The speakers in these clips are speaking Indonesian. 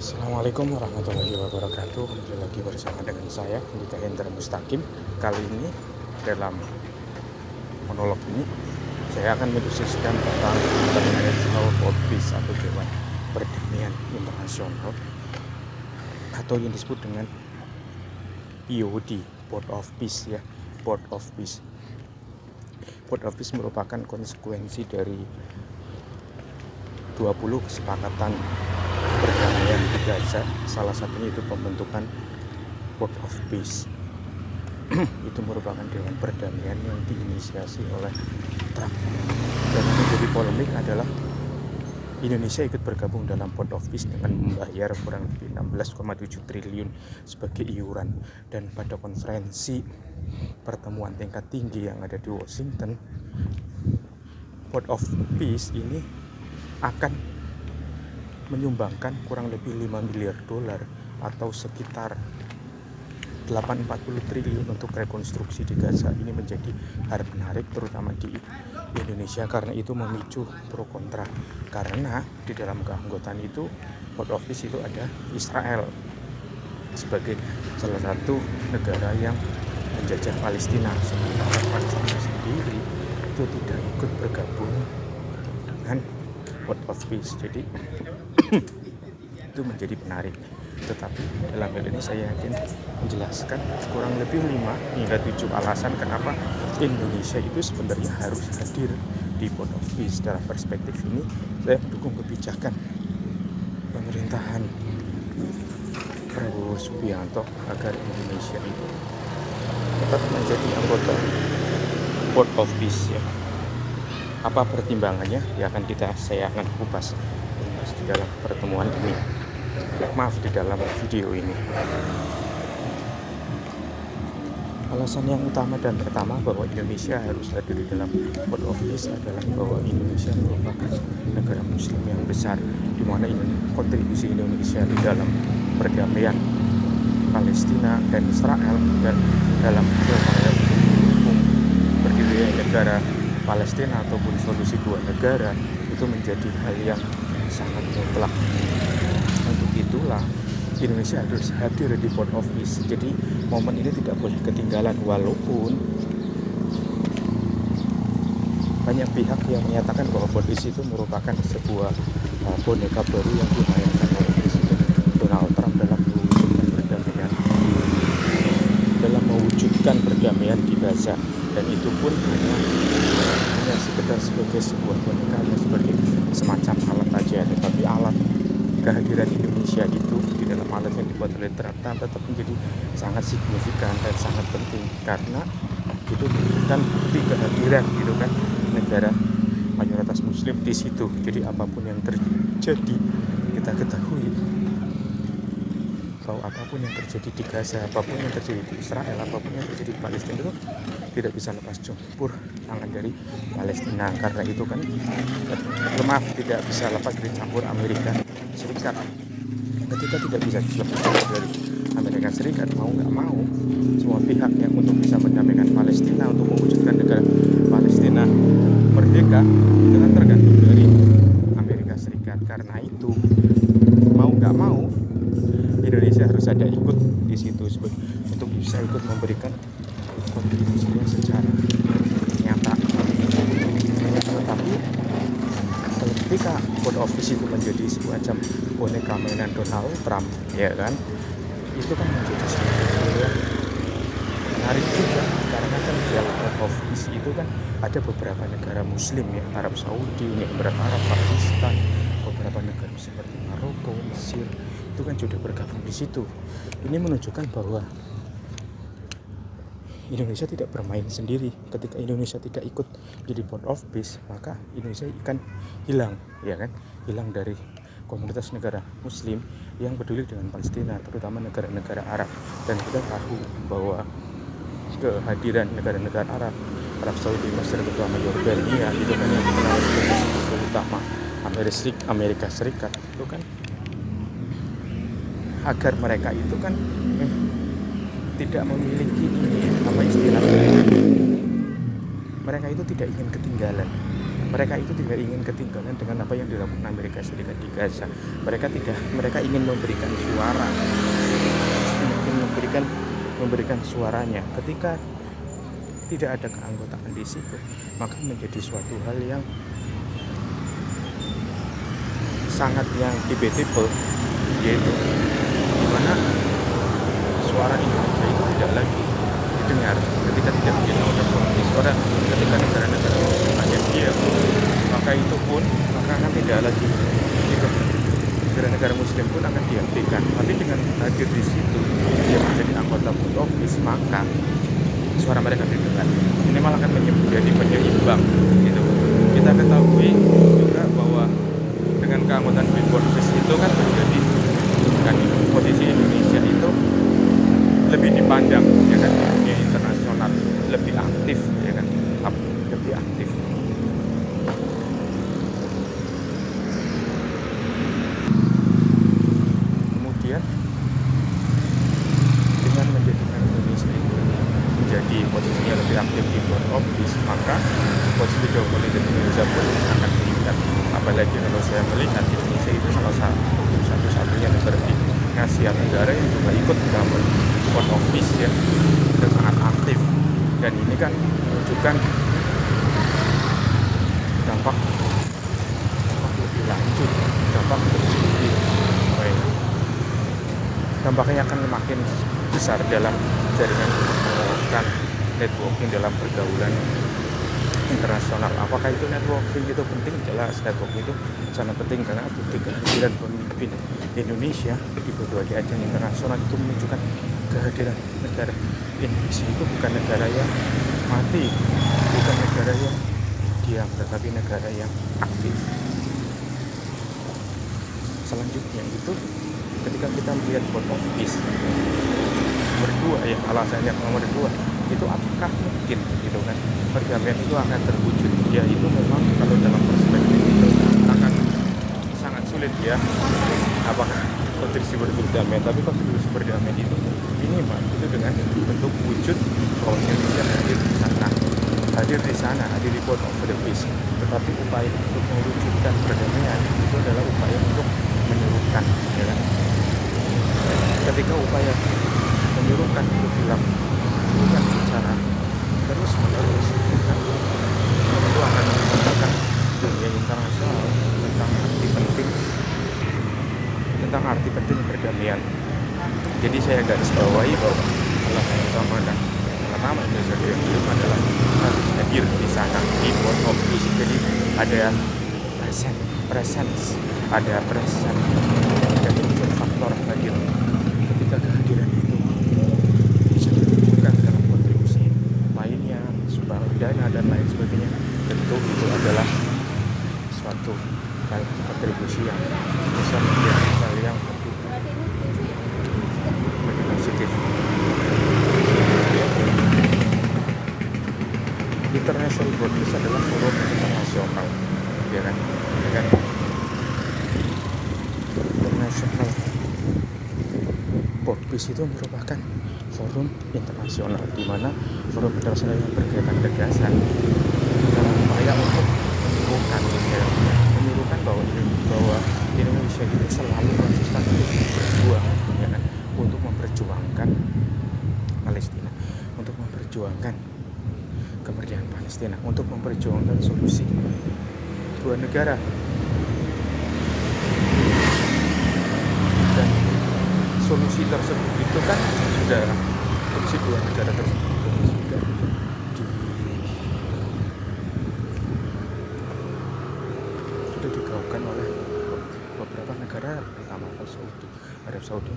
Assalamualaikum warahmatullahi wabarakatuh. Kembali lagi bersama dengan saya Andika Hendra Mustaqim. Kali ini dalam monolog ini saya akan mendiskusikan tentang International World Peace atau Dewan Perdamaian Internasional atau yang disebut dengan BOD, Board of Peace ya, Board of Peace. Board of Peace merupakan konsekuensi dari 20 kesepakatan perdamaian di Gaza. Salah satunya itu pembentukan Board of Peace. Itu merupakan dewan perdamaian yang diinisiasi oleh Trump. Dan yang menjadi polemik adalah Indonesia ikut bergabung dalam Board of Peace dengan membayar kurang lebih 16,7 triliun sebagai iuran. Dan pada konferensi pertemuan tingkat tinggi yang ada di Washington, Board of Peace ini akan menyumbangkan kurang lebih 5 miliar dolar atau sekitar 840 triliun untuk rekonstruksi di Gaza. Ini menjadi hal menarik terutama di Indonesia karena itu memicu pro kontra, karena di dalam keanggotaan itu Board of Peace itu ada Israel sebagai salah satu negara yang menjajah Palestina, sementara Palestina sendiri itu tidak ikut bergabung dengan Board of Peace. Jadi itu menjadi menarik. Tetapi dalam hal ini saya yakin menjelaskan kurang lebih 5 hingga 7 alasan kenapa Indonesia itu sebenarnya harus hadir di Board of Peace. Dalam perspektif ini saya mendukung kebijakan pemerintahan Prabowo Subianto agar Indonesia itu tetap menjadi anggota Board of Peace ya. Apa pertimbangannya? Ya saya akan kupas di dalam pertemuan ini. Maaf, di dalam video ini. Alasan yang utama dan pertama bahwa Indonesia harus hadir di dalam Board of Peace adalah bahwa Indonesia merupakan negara Muslim yang besar, di mana kontribusi Indonesia di dalam perdamaian Palestina dan Israel dan dalam upaya mendukung berdirinya negara Palestina ataupun solusi dua negara itu menjadi hal yang sangat mutlak. Untuk itulah Indonesia harus hadir di Board of Peace. Jadi momen ini tidak boleh ketinggalan, walaupun banyak pihak yang menyatakan bahwa Board of Peace itu merupakan sebuah boneka baru yang dimainkan oleh Presiden Donald Trump dalam mewujudkan perdamaian di Gaza, dan itu pun hanya sekedar sebagai sebuah boneka, seperti semacam alat aja. Tetapi alat kehadiran Indonesia itu di dalam alat yang dibuat oleh Trump tetap menjadi sangat signifikan dan sangat penting, karena itu menunjukkan bukti kehadiran gitu kan negara mayoritas Muslim di situ. Jadi apapun yang terjadi, kita ketahui bahwa apapun yang terjadi di Gaza, apapun yang terjadi di Israel, apapun yang terjadi di Palestina itu tidak bisa lepas campur tangan dari Palestina. Karena itu kan tidak bisa lepas dari campur Amerika Serikat. Ketika tidak bisa lepas dari Amerika Serikat, mau nggak mau semua pihak yang untuk bisa mendamaikan Palestina, untuk mewujudkan negara Palestina merdeka, itu kan tergantung dari Amerika Serikat. Karena itu mau nggak mau Indonesia harus ada ikut di situ untuk bisa ikut memberikan kontribusinya secara nyata. Tetapi ketika Board of Peace itu menjadi semacam boneka mainan Donald Trump, ya kan, itu kan menjadi sesuatu yang menarik juga, karena kan di dalam Board of Peace itu kan ada beberapa negara Muslim ya, Arab Saudi, Uni Emirat Arab, Pakistan, beberapa negara seperti Maroko, Mesir, itu kan sudah bergabung di situ. Ini menunjukkan bahwa Indonesia tidak bermain sendiri. Ketika Indonesia tidak ikut jadi Board of Peace, maka Indonesia akan hilang, ya kan? Hilang dari komunitas negara Muslim yang peduli dengan Palestina, terutama negara-negara Arab. Dan kita tahu bahwa kehadiran negara-negara Arab Saudi, Mesir, terutama Yordania, itu kan yang dikenal sebagai sekutu utama Amerika Serikat, itu kan agar mereka itu kan tidak memiliki istilah, mereka itu tidak ingin ketinggalan Mereka itu tidak ingin ketinggalan dengan apa yang dilakukan Amerika Serikat di Gaza. Mereka ingin memberikan suara, memberikan suaranya. Ketika tidak ada keanggotaan di situ, maka menjadi suatu hal yang sangat yang debatable, yaitu dimana suara Indonesia itu tidak lagi didengar ketika tidak menjadi anggota politik. Suara ketika negara-negara muslim hanya diam, maka akan tidak lagi negara-negara muslim pun akan dihentikan. Tapi dengan hadir di situ, dia menjadi anggota Board of Peace, maka suara mereka didengar. Ini malah akan menjadi penyeimbang. Gitu. Kita ketahui juga bahwa dengan keanggotaan Board of Peace itu kan menjadi kan posisi Indonesia itu lebih dipandang, ya kan, di dunia internasional, lebih aktif, ya kan, lebih aktif. Kemudian dengan menjadikan Indonesia itu menjadi posisinya lebih aktif di Board of Peace, maka posisi geopolitik Indonesia pun akan meningkat. Apalagi kalau saya melihat Indonesia itu salah satu-satunya negara di Asia Tenggara yang juga ikut dalam Board of Peace, ya, dan sangat aktif. Dan ini kan menunjukkan dampak lebih lanjut, dampak lebih baik. Dampaknya akan makin besar dalam jaringan networking dalam pergaulan internasional. Apakah itu networking itu penting? Jelas networking itu sangat penting, karena kehadiran pemimpin Indonesia di berbagai ajang internasional itu menunjukkan kehadiran negara Indonesia itu bukan negara yang mati, bukan negara yang diam, tetapi negara yang aktif. Selanjutnya itu ketika kita melihat Board of Peace nomor 2, ya, alasannya nomor 2 itu apakah mungkin gitu kan perdamaian itu akan terwujud? Ya, itu memang kalau dalam perspektif itu akan sangat sulit, ya. Apakah kontribusi berdamaian, tapi kontribusi berdamaian itu minimal itu dengan bentuk wujud bahwa Indonesia hadir di Board of Peace. Tetapi upaya untuk mewujudkan perdamaian itu adalah upaya untuk menyuruhkan, ya kan? Ketika upaya menyuruhkan itu dilakukan secara terus menerus, kan, itu akan menggunakan dunia internasional tentang arti penting perdamaian. Jadi saya garis bawahi bahwa alasan utama dan pertama Indonesia yang belum adalah harus hadir di sana di Board of Peace. Jadi ada presence, jadi unsur faktor hadir. Ketika kehadiran itu bisa ditunjukkan dalam kontribusi lainnya, sumbang dana dan lain sebagainya, tentu itu adalah suatu kontribusi yang bisa menjadi hal yang positif. International Board Peace adalah forum internasional, ya kan? International Board Peace itu merupakan forum internasional, di mana forum internasional yang berkaitan gagasan dalam upaya untuk menyuruhkan bahwa Indonesia itu selalu konsisten berjuang, ya kan, untuk memperjuangkan Palestina, untuk memperjuangkan kemerdekaan Palestina, untuk memperjuangkan solusi dua negara. Dan solusi tersebut itu kan solusi dua negara tersebut sudah digaungkan oleh beberapa negara, pertama Arab Saudi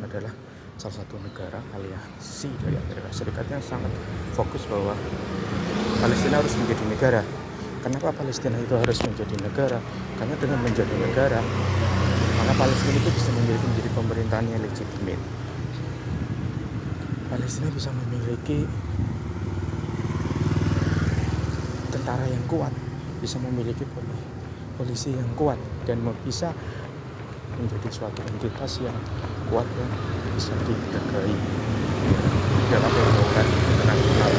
adalah salah satu negara aliansi dari Amerika Serikat yang sangat fokus bahwa Palestina harus menjadi negara. Kenapa Palestina itu harus menjadi negara? Karena dengan menjadi negara, maka Palestina itu bisa menjadi pemerintahan yang legitimate. Palestina bisa memiliki tentara yang kuat, bisa memiliki polisi yang kuat, dan bisa menjadi suatu entitas yang kuat dan bisa dihargai dalam pergaulan internasional.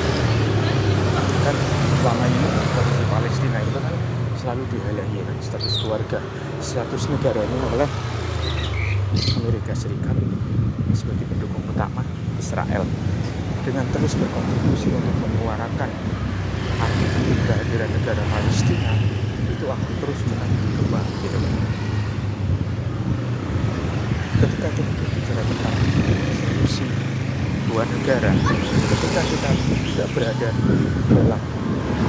Dan selama ini kondisi Palestina itu kan selalu dihalangi kan status keluarga, status negaranya oleh Amerika Serikat sebagai pendukung utama Israel, dengan terus berkontribusi untuk menyuarakan arti kehadiran negara Palestina itu akan terus berkembang gitu. Ketika kita berbicara tentang solusi dua negara, ketika kita tidak berada dalam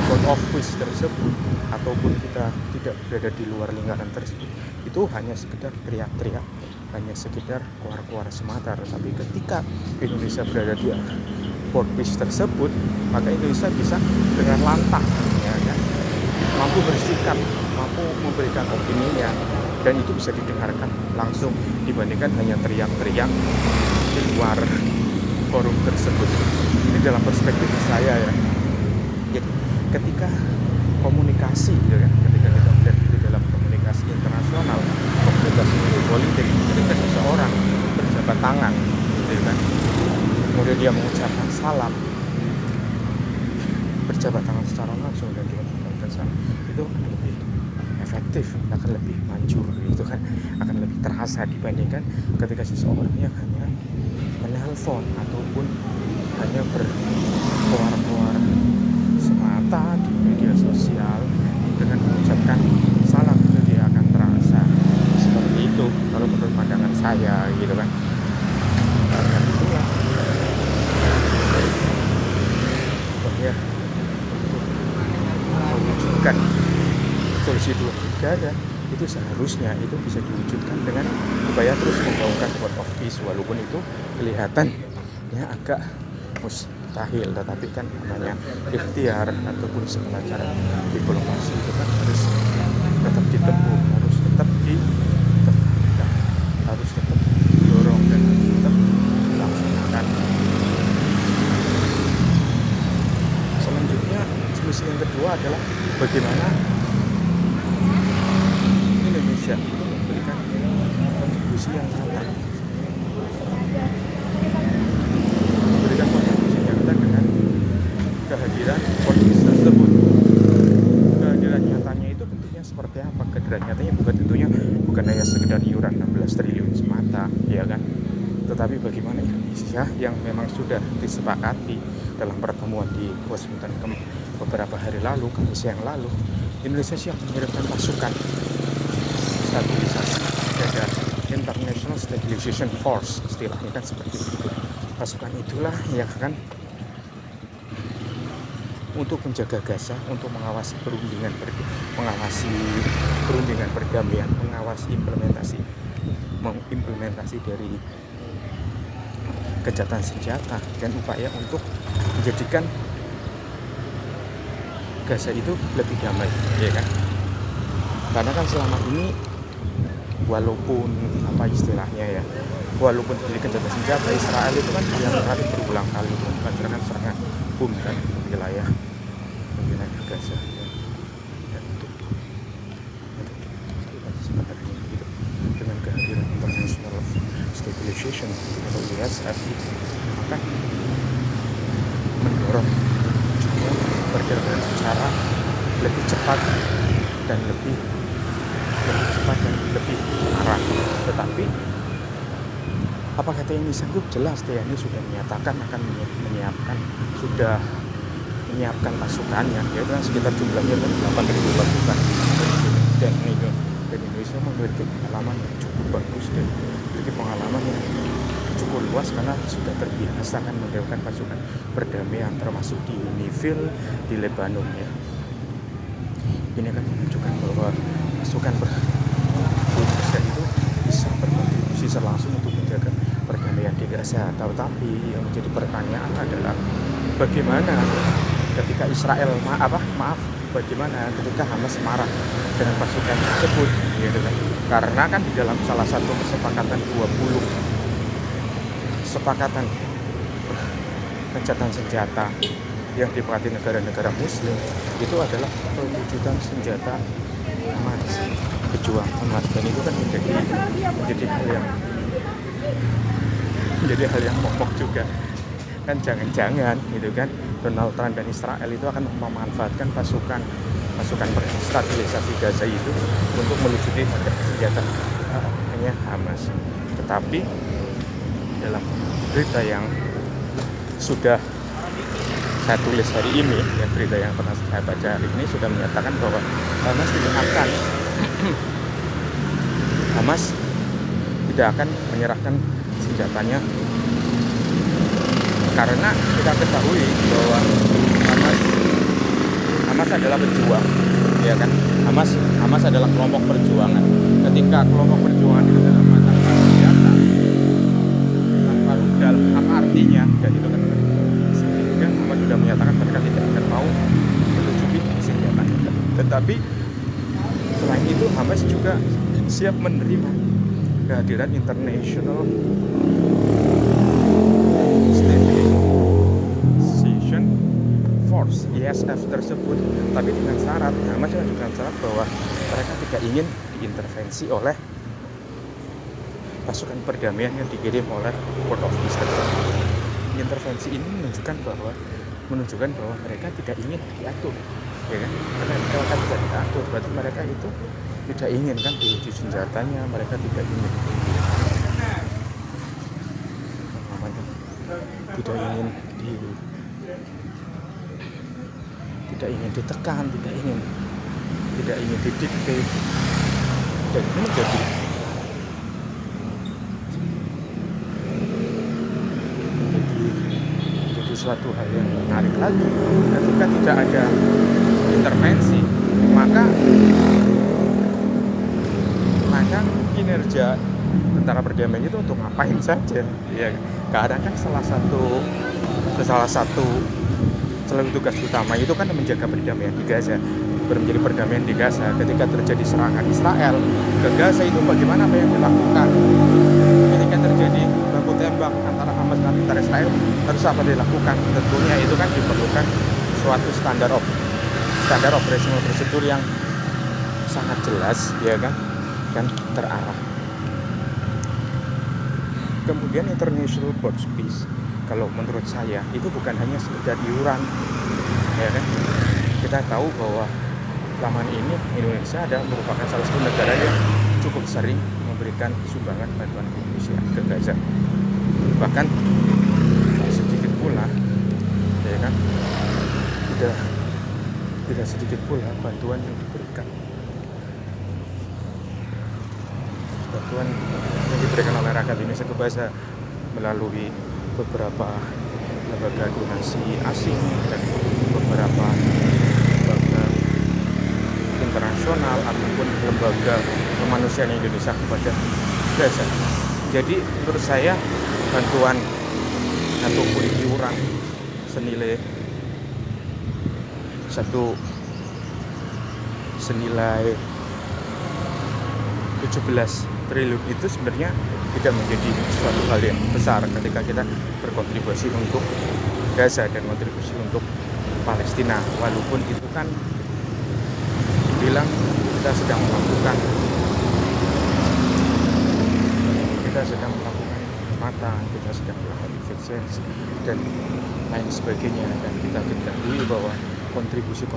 Court of Peace tersebut ataupun kita tidak berada di luar lingkaran tersebut, itu hanya sekedar teriak-teriak, hanya sekedar keluar-keluar semata. Tetapi ketika Indonesia berada di Court Peace tersebut, maka Indonesia bisa dengan lantang ya kan, mampu bersikap, mampu memberikan opininya, dan itu bisa didengarkan langsung dibandingkan hanya teriak-teriak di luar forum tersebut. Ini dalam perspektif saya ya. Jadi ketika komunikasi gitu kan, ketika kita melihat di dalam komunikasi internasional, komunikasi politik, ketika seseorang berjabat tangan gitu kan, kemudian dia mengucapkan salam, berjabat tangan secara langsung dan dia mengucapkan salam, itu akan lebih efektif, akan lebih manjur gitu kan, akan lebih terasa dibandingkan ketika seseorang yang hanya menelpon ataupun hanya berkeluar-keluar semata di media sosial dengan mengucapkan salam, itu dia akan terasa seperti itu kalau menurut pandangan saya gitu kan. Karena itulah ya, mewujudkan solusi dua negara itu seharusnya itu bisa diwujudkan dengan upaya terus membangun Court of Peace, walaupun itu kelihatannya agak mustahil, tetapi kan namanya ikhtiar ataupun segala cara diplomasi itu kan harus tetap ditempuh, harus tetap didorong dan tetap dilaksanakan. Selanjutnya solusi yang kedua adalah bagaimana Indonesia itu memberikan kontribusi yang nyata, dengan kehadiran politis tersebut. Kehadiran nyatanya itu bentuknya seperti apa? Kehadiran nyatanya bukan hanya sekedar iuran 16 triliun semata, ya kan? Tetapi bagaimana Indonesia yang memang sudah disepakati dalam pertemuan di Washington beberapa hari lalu, Kamis yang lalu, Indonesia siap mengirimkan pasukan stabilisasi dan International Stabilization Force, istilahnya kan seperti itu. Pasukan itulah yang akan untuk menjaga Gaza, untuk mengawasi perundingan perdamaian, mengawasi mengimplementasi dari gencatan senjata dan upaya untuk menjadikan Gaza itu lebih damai, ya kan? Karena kan selama ini walaupun walaupun terjadi gencatan senjata, Israel itu kan berulang kali melancarkan serangan bom kan wilayah Gaza ya. Dan untuk sebenarnya gitu, dengan kehadiran International Stabilization atau ISF itu akan mendorong pergerakan secara lebih cepat dan lebih arah. Tetapi apakah TNI sanggup? Jelas TNI sudah menyatakan akan menyiapkan pasukannya, yaitu sekitar jumlahnya 8.000 pasukan. Dan Indonesia memiliki pengalaman yang cukup bagus dan memiliki pengalaman yang cukup luas karena sudah terbiasa kan menyiapkan pasukan perdamaian, termasuk di Unifil di Lebanon ya. Ini akan menunjukkan bahwa pasukan Indonesia itu bisa berkontribusi langsung untuk menjaga perdamaian di Gaza. Tetapi yang menjadi pertanyaan adalah bagaimana ketika Israel bagaimana ketika Hamas marah dengan pasukan tersebut, gitu kan? Karena kan di dalam salah satu kesepakatan 20 gencatan senjata yang dipakati negara-negara Muslim itu adalah perwujudan senjata Hamas, pejuang Hamas, dan itu kan menjadi hal yang momok juga kan, jangan-jangan gitu kan Donald Trump dan Israel itu akan memanfaatkan pasukan stabilisasi Gaza itu untuk melucuti senjata hanya Hamas. Tetapi dalam berita yang sudah saya tulis hari ini, ya berita yang pernah saya baca hari ini sudah menyatakan bahwa Hamas tidak akan menyerahkan senjatanya, karena kita ketahui bahwa Hamas adalah pejuang, ya kan? Hamas adalah kelompok perjuangan. Ketika kelompok perjuangan itu tanpa senjata, tanpa rudal, apa artinya? Dan itu kan Hamas sudah menyatakan mereka tidak akan mau melucuti senjata. Tetapi selain itu Hamas juga siap menerima kehadiran International Stabilization Force ISF tersebut, tapi dengan syarat, Hamas juga dengan syarat bahwa mereka tidak ingin diintervensi oleh pasukan perdamaian yang dikirim oleh World of Peace tersebut. Intervensi ini menunjukkan bahwa mereka tidak ingin diatur, ya kan? Karena mereka tidak diatur, berarti mereka itu tidak ingin kan diuji senjatanya, mereka tidak ingin ditekan, tidak ingin didikte, dan ini menjadi suatu hal yang menarik lagi. Ketika tidak ada intervensi, maka kinerja tentara perdamaian itu untuk ngapain saja, ya. Kadang kan salah satu tugas utama itu kan menjaga perdamaian di Gaza, menjadi perdamaian di Gaza. Ketika terjadi serangan Israel ke Gaza itu bagaimana apa yang dilakukan? Ketika terjadi baku tembak antara Hamas dan antara Israel, harus apa dilakukan? Tentunya itu kan diperlukan suatu standar operasional prosedur yang sangat jelas, ya kan terarah. Kemudian International Board Peace, kalau menurut saya itu bukan hanya sekedar iuran, ya kan? Kita tahu bahwa selama ini Indonesia merupakan salah satu negara yang cukup sering memberikan sumbangan bantuan kemanusiaan ke Gaza. Bahkan sedikit pula, ya kan, tidak sedikit pula bantuan yang diberikan oleh rakyat Indonesia ke Gaza melalui beberapa lembaga donasi asing dan beberapa lembaga internasional ataupun lembaga kemanusiaan Indonesia kepada Gaza. Jadi menurut saya bantuan ataupun iuran senilai 17 triliun itu sebenarnya tidak menjadi suatu hal yang besar ketika kita berkontribusi untuk Gaza dan kontribusi untuk Palestina, walaupun itu kan dibilang kita sedang melakukan matang, kita sedang melakukan efisiensi dan lain sebagainya, dan kita ketahui bahwa kontribusi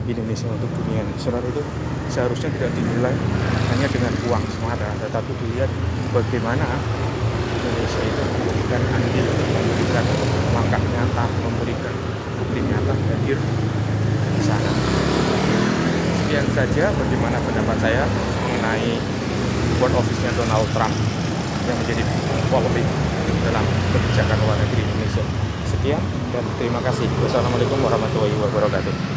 Indonesia untuk dunia nasional itu seharusnya tidak dinilai hanya dengan uang semata, tetapi dilihat bagaimana Indonesia itu memberikan andil, memberikan langkah nyata, memberikan bukti nyata hadir di sana. Sekian saja bagaimana pendapat saya mengenai World Office-nya Donald Trump yang menjadi polemik dalam kebijakan luar negeri Indonesia. Sekian dan terima kasih. Wassalamualaikum warahmatullahi wabarakatuh.